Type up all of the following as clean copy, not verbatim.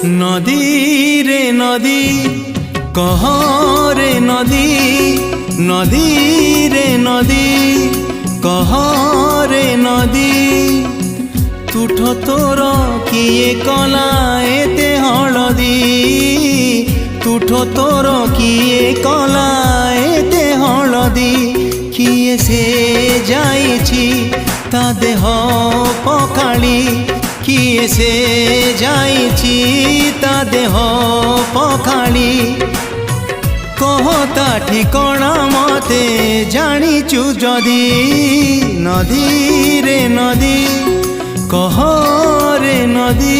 नदी रे नदी कह रे नदी नदी रे नदी कह रे नदी तुठ तोर किए कला एते हलदी तुठ तोर किए कला एते हलदी किए से जाइछि ता देह पखाली किए से जाइछि ता देह पखाली कहता ठिकणा मते जानिचु जदी नदी रे नदी कह रे नदी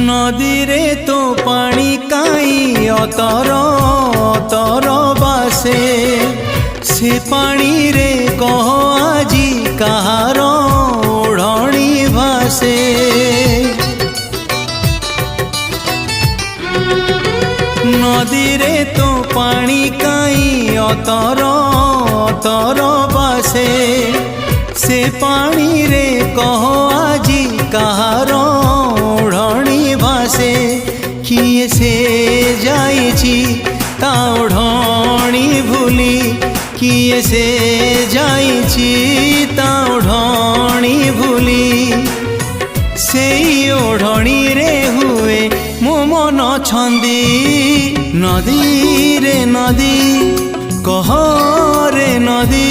नदी रे तो पानी काई अतर अतर बासे से पानी रे कह आजी कहार ओढ़णी भासे नदी रे तो पानी काई अतर अतर बासे से पानी रे कह आजी कहार ओढ़णी भासे किए से जाइछि ता ओढ़णी भूली किए से जाइछि ता ओढ़णी भूली सेई ओढ़णी रे हुए मो मन छंदी नदी रे नदी कह रे नदी।